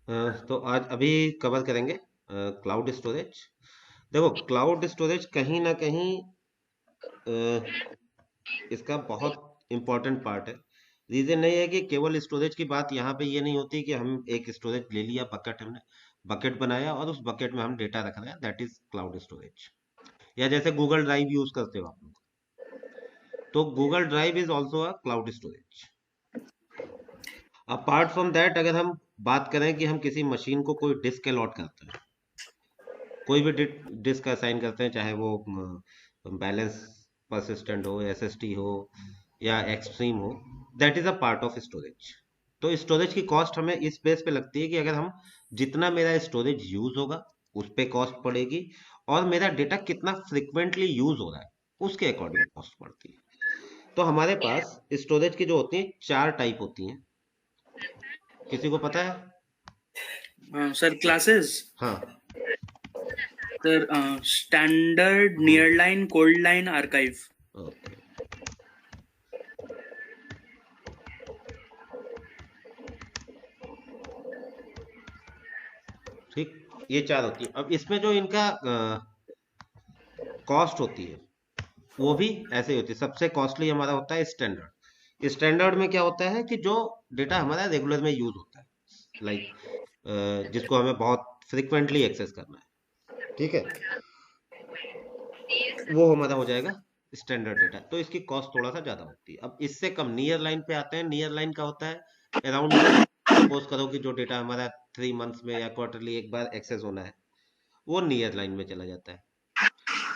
तो आज अभी कवर करेंगे क्लाउड स्टोरेज। देखो, क्लाउड स्टोरेज कहीं ना कहीं अ, इसका बहुत इंपॉर्टेंट पार्ट है। रीजन नहीं है कि केवल स्टोरेज की बात यहाँ पे ये नहीं होती कि हम एक स्टोरेज ले लिया, बकेट हमने बकेट बनाया और उस बकेट में हम डेटा रख रहे हैं, दैट इज क्लाउड स्टोरेज। या जैसे गूगल ड्राइव यूज करते हो आप लोग, तो Google drive is also a cloud storage. Apart from that, अगर हम बात करें कि हम किसी मशीन को कोई डिस्क अलॉट करते हैं, कोई भी डिस्क असाइन करते हैं, चाहे वो बैलेंस परसिस्टेंट हो, एसएसटी हो या एक्सट्रीम हो, that is a part of storage. तो स्टोरेज की कॉस्ट हमें इस बेस पे लगती है कि अगर हम जितना मेरा स्टोरेज यूज होगा उस पे कॉस्ट पड़ेगी, और मेरा डेटा कितना फ्रिक्वेंटली यूज हो रहा है उसके अकॉर्डिंग कॉस्ट पड़ती है। तो हमारे पास स्टोरेज की जो होती है 4 टाइप होती हैं। किसी को पता है? Sir classes. हाँ। Sir standard, near line, cold line, archive. Okay, ठीक। ये 4 होती है। अब इसमें जो इनका कॉस्ट होती है वो भी ऐसे ही होती है। सबसे कॉस्टली हमारा होता है स्टैंडर्ड। स्टैंडर्ड में क्या होता है कि जो डेटा हमारा रेगुलर में यूज होता है, लाइक जिसको हमें बहुत फ्रिक्वेंटली एक्सेस करना है, ठीक है, वो हमारा हो जाएगा स्टैंडर्ड डेटा। तो इसकी कॉस्ट थोड़ा सा ज्यादा होती है। अब इससे कम नियर लाइन पे आते हैं। नियर लाइन का होता है अराउंड, सपोज करो कि जो डेटा हमारा 3 मंथ्स में या क्वार्टरली एक बार एक्सेस होना है, वो नियर लाइन में चला जाता है।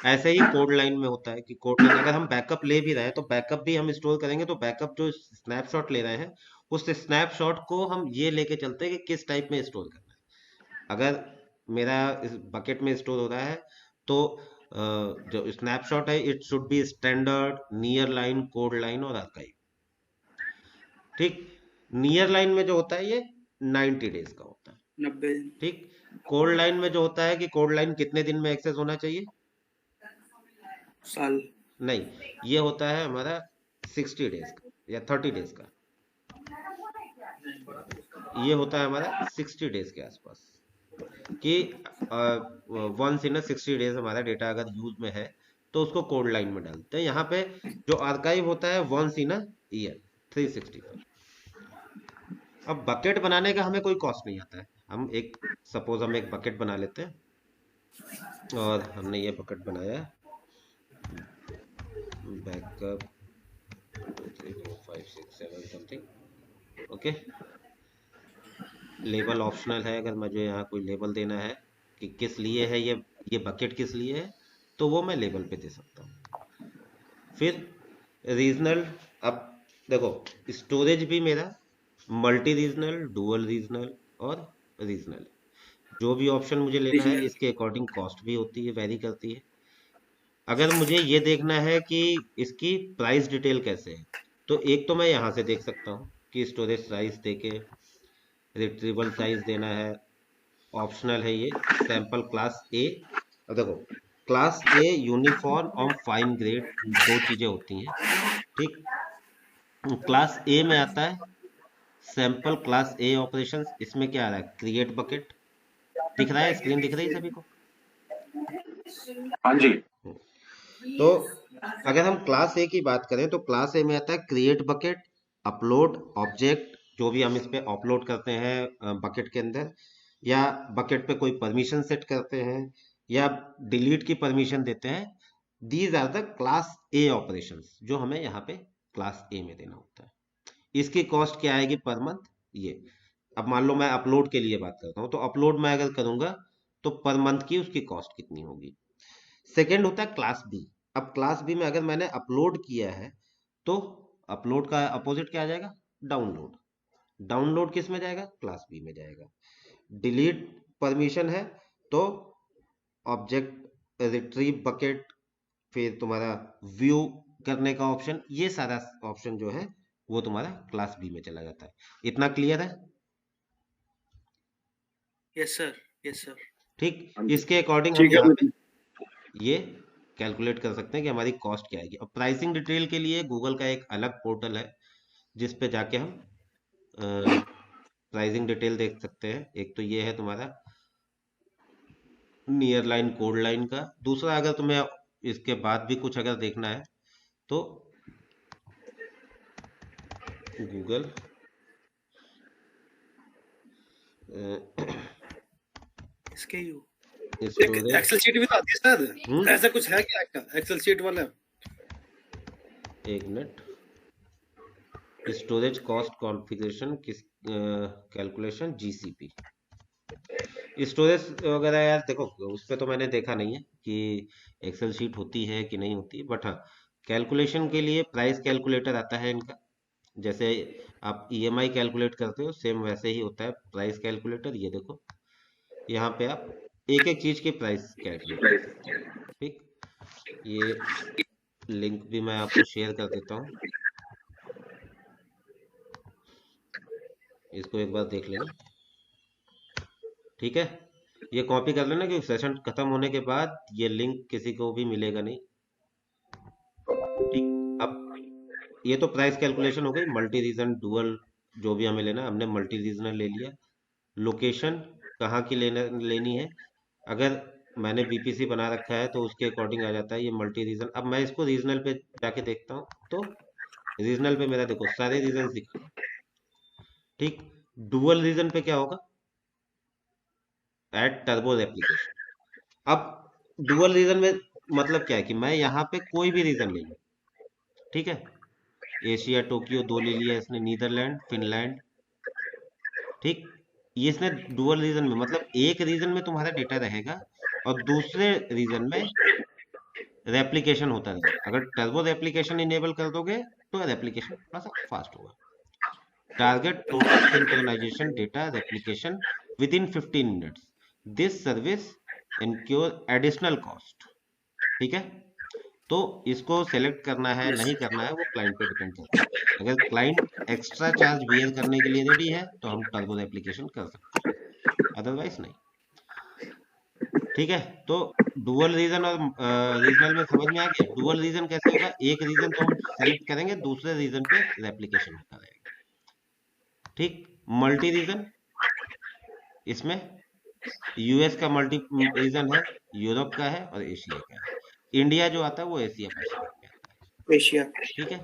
ऐसे ही कोड लाइन में होता है कि कोड लाइन अगर हम बैकअप ले भी रहे हैं तो बैकअप भी हम स्टोर करेंगे, तो बैकअप जो स्नैपशॉट ले रहे हैं उस स्नैपशॉट को हम ये लेके चलते हैं कि किस टाइप में स्टोर करना है। अगर मेरा इस बकेट में स्टोर हो रहा है तो जो स्नैपशॉट है it should be standard, near line, code line और आर्काइव। ठीक। नियर लाइन में जो होता है ये 90 डेज का होता है। 90 दिन। ठीक। कोड लाइन में जो होता है कि कोड लाइन कितने दिन में एक्सेस होना चाहिए? साल। नहीं, ये होता है हमारा 60 डेज का या 30 डेज का। ये होता है हमारा 60 डेज के आसपास कि वंस इन 60 डेज हमारा डेटा अगर यूज में है तो उसको कोड लाइन में डालते हैं। यहाँ पे जो आर्काइव होता है वंस इन ईयर, 365। अब बकेट बनाने का हमें कोई कॉस्ट नहीं आता है। हम एक, सपोज हम एक बकेट बना लेते हैं और हमने ये बकेट बनाया backup 2 3 4 5 6 7 something. Okay. Label optional है, अगर मुझे यहाँ कोई लेबल देना है कि किस लिए है ये बकेट किस लिए है, तो वो मैं लेबल पे दे सकता हूँ। फिर रीजनल। अब देखो, स्टोरेज भी मेरा मल्टी रीजनल, डुअल रीजनल और रीजनल। जो भी ऑप्शन मुझे लेना है रीजनल। इसके अकॉर्डिंग कॉस्ट भी होती है, वेरी करती है। अगर मुझे ये देखना है कि इसकी प्राइस डिटेल कैसे है, तो एक तो मैं यहाँ से देख सकता हूँ कि स्टोरेज साइज देके रिट्रीवल साइज देना है। ऑप्शनल है ये, सैंपल क्लास ए। अब देखो, क्लास ए यूनिफॉर्म और फाइन ग्रेड, दो चीजें होती हैं। ठीक। क्लास ए में आता है सैंपल क्लास ए ऑपरेशंस। इसमें क्या आ रहा है? Create bucket. दिख रहा है? स्क्रीन दिख रही है सभी को? हाँ जी। तो अगर हम क्लास ए की बात करें तो क्लास ए में आता है क्रिएट बकेट, अपलोड ऑब्जेक्ट, जो भी हम इस पे अपलोड करते हैं बकेट के अंदर, या बकेट पे कोई परमिशन सेट करते हैं या डिलीट की परमिशन देते हैं। These are the class A operations जो हमें यहाँ पे क्लास ए में देना होता है। इसकी कॉस्ट क्या आएगी पर मंथ? ये, अब मान लो मैं अपलोड के लिए बात करता हूँ, तो अपलोड मैं अगर करूंगा तो पर मंथ की उसकी कॉस्ट कितनी होगी। सेकेंड होता है क्लास बी। अब क्लास बी में अगर मैंने अपलोड किया है तो अपलोड का अपोजिट क्या आ जाएगा? डाउनलोड। डाउनलोड किस में जाएगा? क्लास बी में जाएगा। डिलीट परमिशन है तो ऑब्जेक्ट रिट्रीव बकेट, फिर तुम्हारा व्यू करने का ऑप्शन, ये सारा ऑप्शन जो है वो तुम्हारा क्लास बी में चला जाता है। इतना क्लियर है? Yes sir. Yes sir. ठीक। हाँ जी। इसके अकॉर्डिंग हम ठीक है यहाँ पे बिल्कुल। ये कैलकुलेट कर सकते हैं कि हमारी कॉस्ट क्या आएगी। अब प्राइसिंग डिटेल के लिए गूगल का एक अलग पोर्टल है जिस पे जाके हम प्राइसिंग डिटेल देख सकते हैं। एक तो ये है तुम्हारा नियर लाइन कोड लाइन का। दूसरा अगर तुम्हें इसके बाद भी कुछ अगर देखना है तो गूगल इसके यू एक स्टोरेज एक्सेल शीट भी तो आती है सर, ऐसा कुछ है क्या एक्सेल शीट वाला? एक मिनट, स्टोरेज कॉस्ट कॉन्फ़िगरेशन किस कैलकुलेशन जीसीपी स्टोरेज वगैरह यार देखो उस पर तो मैंने देखा नहीं है कि एक्सेल शीट होती है कि नहीं होती, बट हाँ कैलकुलेशन के लिए प्राइस कैलकुलेटर आता है इनका। जैसे आप ईएमआई कैलकुलेट करते हो सेम वैसे ही होता है प्राइस कैलकुलेटर। ये देखो यहाँ पे आप एक एक चीज की प्राइस कैलकुलेट कर सकते हो। ठीक, ये लिंक भी मैं आपको शेयर कर देता हूँ, इसको एक बार देख लेना। ठीक है, ये कॉपी कर लेना क्योंकि सेशन खत्म होने के बाद ये लिंक किसी को भी मिलेगा नहीं। ठीक, अब ये तो प्राइस कैलकुलेशन हो गई। मल्टी रीजन डुअल जो भी हमें लेना, हमने मल्टी रीजनल ले लिया। लोकेशन कहाँ की लेनी है, अगर मैंने बीपीसी बना रखा है तो उसके अकॉर्डिंग आ जाता है ये मल्टी रीजन। अब मैं इसको रीजनल पे जाके देखता हूँ तो रीजनल पे मेरा देखो सारे रीजन दिखा। ठीक, डुअल रीजन पे क्या होगा, ऐड टर्बो एप्लीकेशन। अब डुअल रीजन में मतलब क्या है कि मैं यहाँ पे कोई भी रीजन ले लूँ। ठीक है, एशिया टोक्यो दो ले लिया इसने, नीदरलैंड फिनलैंड। ठीक, ये इसने डुअल रीजन में मतलब एक रीजन में तुम्हारा डेटा रहेगा और दूसरे रीजन में रेप्लिकेशन होता रहेगा। अगर टर्बो रेप्लिकेशन इनेबल कर दोगे तो रेप्लिकेशन थोड़ा सा फास्ट होगा। Target total synchronisation data replication within 15 minutes, this service incur additional cost. ठीक है, तो इसको सेलेक्ट करना है यस नहीं करना है वो क्लाइंट पे डिपेंड करता है। अगर क्लाइंट एक्स्ट्रा चार्ज बियर करने के लिए रेडी है तो हम टर्बो एप्लीकेशन कर सकते हैं, अदरवाइज नहीं। ठीक है, तो डुअल रीजन और रीजनल में समझ में आ गया। डुअल रीजन कैसे होगा, एक रीजन तो हम सेलेक्ट करेंगे दूसरे रीजन पे रेप्लिकेशन होता रहेगा। ठीक, मल्टी रीजन, इसमें यूएस का मल्टी रीजन है, यूरोप का है और एशिया का है। इंडिया जो आता है वो एशिया पैसिफिक में आता है। एशिया ठीक है,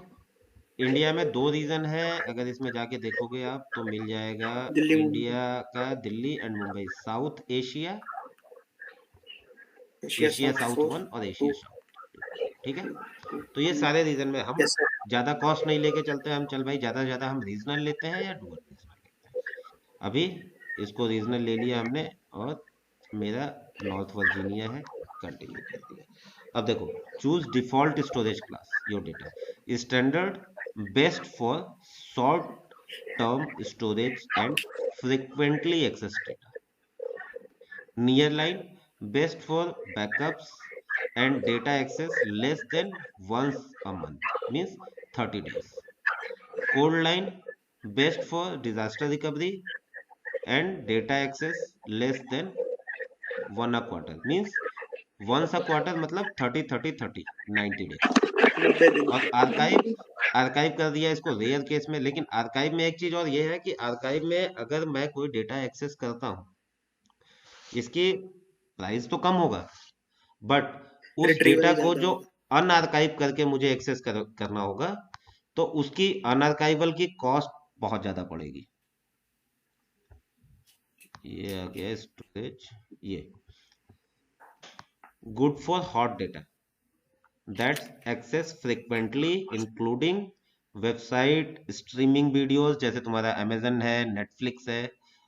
इंडिया में दो रीजन है, अगर इसमें जाके देखोगे आप तो मिल जाएगा दिल्ली मुंबई इंडिया का Delhi and Mumbai, south Asia, Asia Asia south south 4 1 और एशिया 2 साउथ 2। ठीक है, तो ये सारे रीजन में हम यस सर ज्यादा कॉस्ट नहीं लेके चलते हैं। हम चल भाई ज्यादा से ज्यादा हम रीजनल लेते हैं या डुअल रीजनल लेते हैं। अभी इसको रीजनल ले लिया हमने और मेरा नॉर्थ वर्जीनिया है, कंटिन्यू कर दिया। अब देखो, choose default storage class your data, standard best for short term storage and frequently access data, near line best for backups and data access less than once a month, means 30 days. Cold line best for disaster recovery and data access less than one a quarter, means once a quarter मतलब 30 30 30 90 days। 90 दिन और archive, archive कर दिया इसको rare case में। लेकिन archive में एक चीज और ये है कि आर्काइव में अगर मैं कोई डेटा एक्सेस करता हूँ इसकी प्राइस तो कम होगा, बट उस रिट्रीवल डेटा को ज्यादा जो होगा अनआर्काइव करके मुझे एक्सेस करना होगा तो उसकी अनआर्काइवल की कॉस्ट बहुत ज्यादा पड़ेगी। ये आ गया स्टोरेज, ये good for hot data that's access frequently including website streaming videos, जैसे तुम्हारा अमेजन है, नेटफ्लिक्स है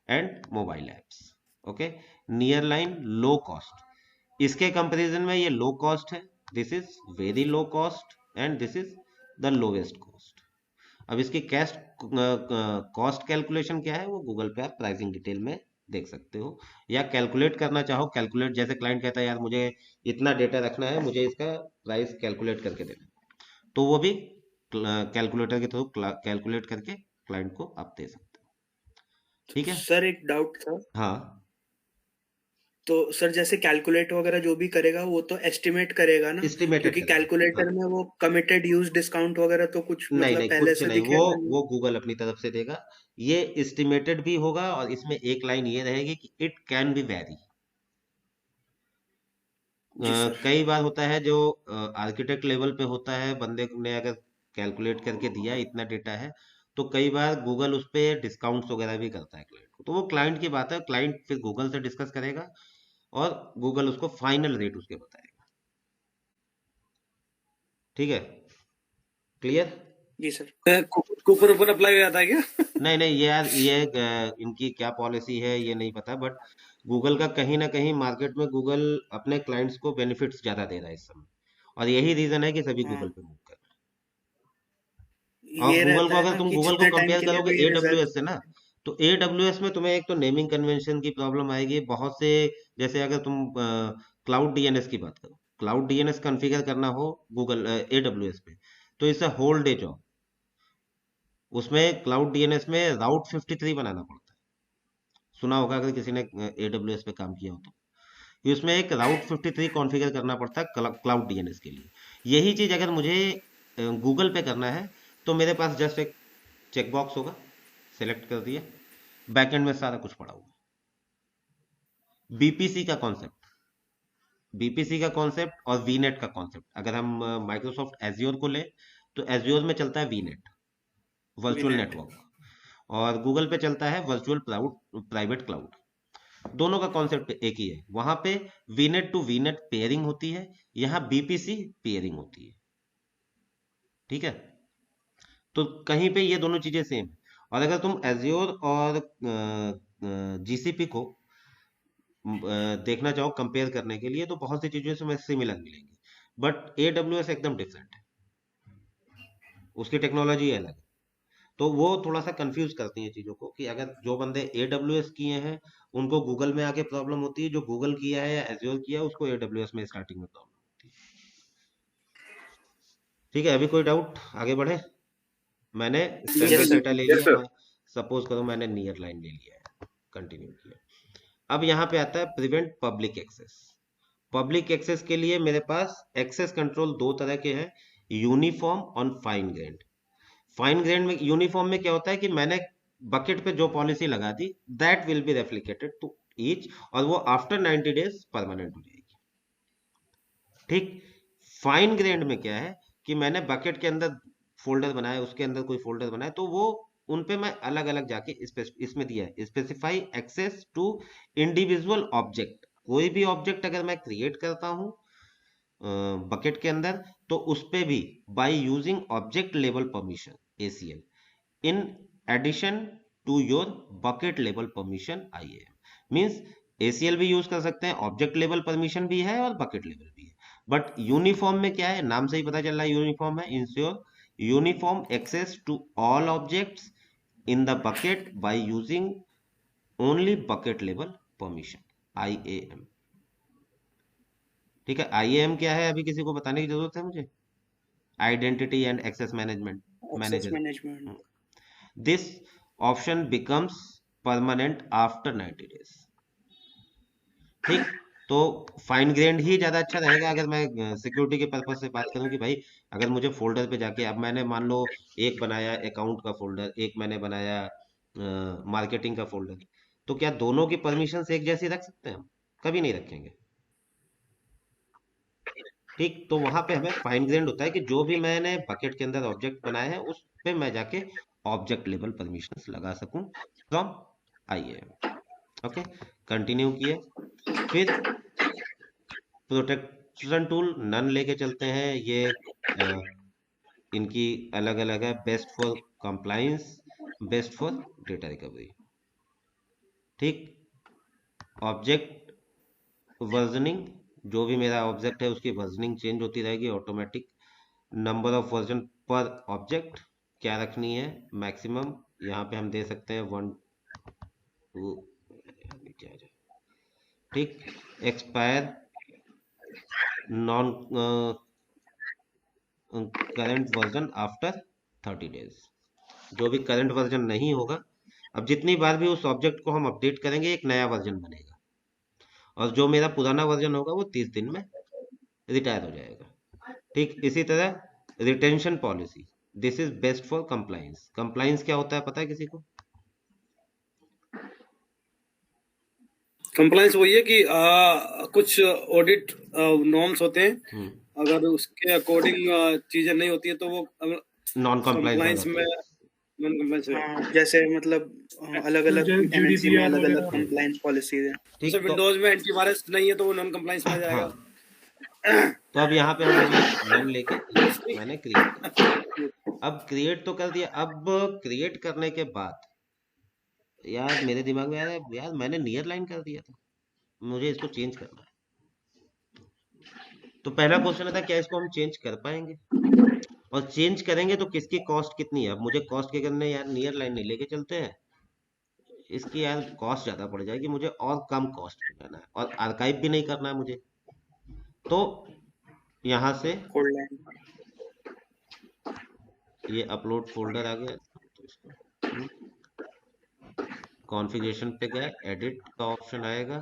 and mobile apps. Okay, near line low cost, इसके कंपैरिजन में ये लो कॉस्ट है, this is very low cost and this is the lowest cost. अब इसकी कैश कॉस्ट कैलकुलेशन क्या है वो गूगल पे आप प्राइसिंग डिटेल में देख सकते हो, या कैलकुलेट करना चाहो कैलकुलेट, जैसे क्लाइंट कहता है यार मुझे इतना डेटा रखना है, मुझे इसका प्राइस कैलकुलेट करके देना, तो वो भी कैलकुलेटर के थ्रू कैलकुलेट करके क्लाइंट को आप दे सकते हो। ठीक है, सर एक डाउट था हाँ तो सर जैसे कैलकुलेट वगैरह जो भी करेगा वो तो एस्टिमेट करेगा ना, एस्टिमेटेड क्योंकि करेगा। हाँ, कैलकुलेटर में वो कमिटेड यूज डिस्काउंट वगैरह तो कुछ नहीं मतलब नहीं, पहले कुछ से नहीं, वो दिखेगा नहीं। वो गूगल अपनी तरफ से देगा। ये एस्टिमेटेड भी होगा और इसमें एक लाइन ये रहेगी कि इट कैन बी वेरी। जी सर। कई बार होता है जो आर्किटेक्ट लेवल पे होता है, बंदे ने अगर कैलकुलेट करके दिया इतना डेटा है, तो कई बार गूगल उस पे डिस्काउंट्स वगैरह भी करता है क्लाइंट को। तो वो क्लाइंट की बात है, क्लाइंट फिर गूगल से डिस्कस करेगा और गूगल उसको फाइनल रेट उसके बताएगा। ठीक है, क्लियर? जी सर। कूपन ऊपर अप्लाई हो जाता है क्या? नहीं नहीं, ये यार ये इनकी क्या पॉलिसी है ये नहीं पता, बट गूगल का कहीं ना कहीं मार्केट में गूगल अपने क्लाइंट्स को बेनिफिट्स ज्यादा दे रहा है इस समय, और यही रीजन है कि सभी हाँ, गूगल पे मूव कर रहे हैं। और ये गूगल रहता को है अगर ना तुम कि गूगल को जितने टाइम कंपेयर के लिए करोगे भी रिजल्ट। एडब्ल्यूएस से ना, तो एडब्ल्यूएस में तुम्हें एक तो नेमिंग कन्वेंशन की प्रॉब्लम आएगी बहुत से। जैसे अगर तुम क्लाउड डीएनएस की बात करो, क्लाउड डीएनएस कॉन्फ़िगर करना हो गूगल एडब्ल्यूएस पे, तो it's a whole day job. उसमें क्लाउड डीएनएस में राउट 53 बनाना पड़ता है। सुना होगा अगर किसी ने एडब्ल्यूएस पे काम किया हो तो, कि उसमें एक राउट 53 कॉन्फ़िगर करना पड़ता है क्लाउड डीएनएस के लिए। यही चीज अगर मुझे गूगल पे करना है, तो मेरे पास जस्ट एक चेकबॉक्स होगा, सेलेक्ट कर दिया, बैकएंड में सारा कुछ पड़ा हुआ है। बीपीसी का कॉन्सेप्ट और वीनेट का कॉन्सेप्ट, अगर हम माइक्रोसॉफ्ट एज्योर को लें, तो एज्योर में चलता है वीनेट, वर्चुअल विनेट। नेटवर्क, और गूगल पे चलता है वर्चुअल क्लाउड, प्राइवेट क्लाउड। दोनों का कॉन्सेप्ट एक ही है। वहां पे वीनेट टू वीनेट पेयरिंग होती है, यहाँ बीपीसी पेयरिंग होती है। ठीक है, तो कहीं पे ये दोनों चीजें सेम है। और अगर तुम एज्योर और जीसीपी को देखना चाहो कंपेयर करने के लिए, तो बहुत सी चीजों से सिमिलर मिलेंगी, बट एडब्ल्यूएस एकदम डिफरेंट है, उसकी टेक्नोलॉजी अलग है। तो वो थोड़ा सा कंफ्यूज करती हैं चीजों को, कि अगर जो बंदे एडब्ल्यूएस किए हैं उनको गूगल में आके प्रॉब्लम होती है, जो गूगल किया है या एज्योर किया है उसको एडब्ल्यूएस में स्टार्टिंग में प्रॉब्लम होती है। ठीक है, अभी कोई डाउट? आगे बढ़े। मैंने यस स्टैंडर्ड सर। डेटा ले यस लिया, सर। सपोज करो मैंने नियर लाइन ले लिया है, कंटिन्यू किया। अब यहाँ पे आता है prevent public access. Public access के लिए मेरे पास एक्सेस कंट्रोल दो तरह के हैं, यूनिफॉर्म और फाइन ग्रेन्ड। फाइन ग्रेन्ड में, यूनिफॉर्म में क्या होता है कि मैंने बकेट पे जो पॉलिसी लगा दी, that will be replicated to each, और वो आफ्टर 90 डेज परमानेंट हो जाएगी। ठीक। फाइन ग्रेन्ड में क्या है कि मैंने बकेट के अंदर फोल्डर बनाया, उसके अंदर कोई फोल्डर बनाया, तो वो उन पे मैं अलग अलग जाके इसमें दिया है specify access to individual object. कोई भी ऑब्जेक्ट अगर मैं क्रिएट करता हूं बकेट के अंदर, तो उस पे भी by using object level permission ACL, in addition to your bucket level permission IAM. Means ACL भी यूज कर सकते हैं, ऑब्जेक्ट लेवल परमिशन भी है और बकेट लेवल भी है। बट यूनिफॉर्म में क्या है, नाम से ही पता चल रहा है यूनिफॉर्म है, ensure uniform access to all objects in the bucket by using only bucket level permission IAM. ठीक है, आईएएम क्या है अभी किसी को बताने की जरूरत है मुझे? Identity and access management access manager. Management. This option becomes permanent after 90 days. ठीक। तो फाइन ग्रेन्ड ही ज्यादा अच्छा रहेगा अगर मैं सिक्योरिटी के पर्पज से बात करूं, कि भाई अगर मुझे फोल्डर पे जाके, अब मैंने मान लो एक बनाया अकाउंट का फोल्डर, एक मैंने बनाया मार्केटिंग का फोल्डर, तो क्या दोनों की परमिशंस एक जैसी रख सकते हैं हम? कभी नहीं रखेंगे। ठीक, तो वहां पे हमें फाइन ग्रेन्ड होता है कि जो भी मैंने बकेट के अंदर ऑब्जेक्ट बनाए हैं उस पे मैं जाके ऑब्जेक्ट लेवल परमिशंस लगा सकूं फ्रॉम आईएएम। ओके, कंटिन्यू किए। फिर प्रोटेक्शन टूल नन लेके चलते हैं, ये इनकी अलग अलग है, best for compliance, best for data recovery. ठीक। ऑब्जेक्ट वर्जनिंग, जो भी मेरा ऑब्जेक्ट है उसकी वर्जनिंग चेंज होती रहेगी ऑटोमेटिक। नंबर ऑफ वर्जन पर ऑब्जेक्ट क्या रखनी है, मैक्सिमम यहाँ पे हम दे सकते हैं 1 2। ठीक। Expire non current version after 30 days. जो भी करंट वर्जन नहीं होगा, अब जितनी बार भी उस ऑब्जेक्ट को हम अपडेट करेंगे एक नया वर्जन बनेगा, और जो मेरा पुराना वर्जन होगा वो 30 दिन में रिटायर हो जाएगा। ठीक इसी तरह retention policy, this is best for compliance. Compliance क्या होता है पता है किसी को? कंप्लायंस वही है कि कुछ ऑडिट नॉर्म्स होते हैं, अगर उसके अकॉर्डिंग चीजें नहीं होती है तो वो नॉन कंप्लायंस में कंप्लाइंस। नॉन कंप्लायंस है। हाँ, जैसे मतलब अलग अलग एमएनसी में अलग अलग कंप्लायंस पॉलिसीज हैं। ठीक जैसे तो विंडोज में एंटीवायरस नहीं है तो वो नॉन कंप्लायंस में आ जाएगा। हाँ, तो अब यहाँ पे हम रन लेके मैंने क्रिएट कर, अब क्रिएट तो कर दिया। अब क्रिएट करने के बाद यार मेरे दिमाग में आ रहा है यार मैंने नियर लाइन कर दिया था, मुझे इसको चेंज करना है। तो पहला क्वेश्चन था क्या इसको हम चेंज कर पाएंगे, और चेंज करेंगे तो किसकी कॉस्ट कितनी है। अब मुझे कॉस्ट के करने यार नियर लाइन नहीं लेके चलते हैं, इसकी यार कॉस्ट ज्यादा पड़ जाएगी, मुझे और कम कॉस्ट में करना है और आर्काइव भी नहीं करना है मुझे। तो यहाँ से कोड लाइन ये अपलोड फोल्डर आ गया, तो इसको कॉन्फ़िगरेशन पे गए, एडिट का ऑप्शन आएगा,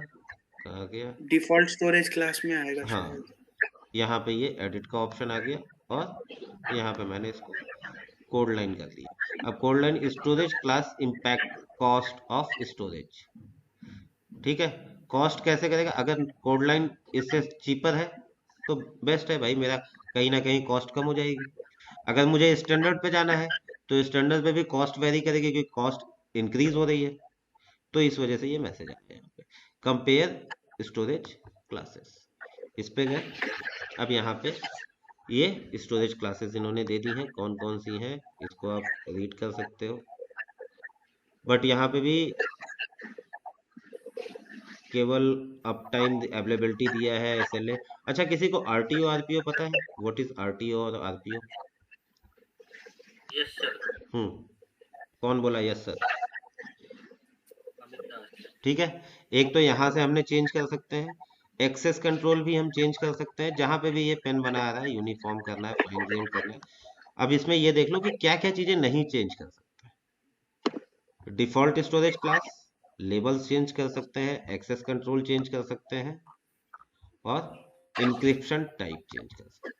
कहाँ गया, डिफॉल्ट स्टोरेज क्लास में आएगा हाँ शायद। यहाँ पे ये एडिट का ऑप्शन आ गया और यहाँ पे मैंने इसको कोड लाइन कर दिया। अब code line storage class impact cost of storage, ठीक है। कॉस्ट कैसे करेगा, अगर कोड लाइन इससे चीपर है तो बेस्ट है भाई, मेरा कहीं ना कहीं कॉस्ट कम हो जाएगी। अगर मुझे स्टैंडर्ड पे जाना है तो स्टैंडर्ड पे भी कॉस्ट वेरी करेगी क्योंकि कॉस्ट इंक्रीज हो रही है। तो इस वजह से ये मैसेज आया यहाँ पे कंपेयर स्टोरेज क्लासेस, इस पे गए। अब यहाँ पे ये स्टोरेज क्लासेस इन्होंने दे दी हैं, कौन कौन सी हैं इसको आप रीड कर सकते हो, बट यहाँ पे भी केवल अप टाइम अवेलेबिलिटी दिया है, एसएलए। अच्छा किसी को आरटीओ आरपीओ पता है, व्हाट इज आरटीओ और आरपीओ? Yes sir. कौन बोला यस सर? ठीक है, एक तो यहाँ से हमने चेंज कर सकते हैं, एक्सेस कंट्रोल भी हम चेंज कर सकते हैं, जहां पे भी ये पेन बना रहा है यूनिफॉर्म करना है, फाइन ग्रेन करना है। अब इसमें ये देख लो कि क्या क्या चीजें नहीं चेंज कर सकते। Default storage class, labels change कर सकते हैं, एक्सेस कंट्रोल चेंज कर सकते हैं और इंक्रिप्शन टाइप चेंज कर सकते हैं।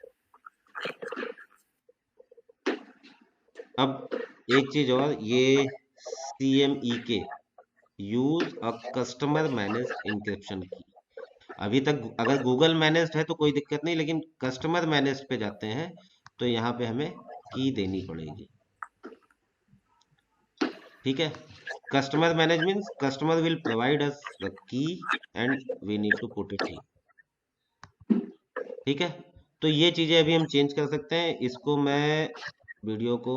अब एक चीज और, ये CMEK use a customer manage encryption key, अभी तक अगर गूगल मैनेज्ड है तो कोई दिक्कत नहीं, लेकिन कस्टमर मैनेज्ड पे जाते हैं तो यहाँ पे हमें की देनी पड़ेगी। ठीक है, customer manage means customer will provide us the key and we need to put it here. ठीक है, तो ये चीजें अभी हम चेंज कर सकते हैं। इसको मैं वीडियो को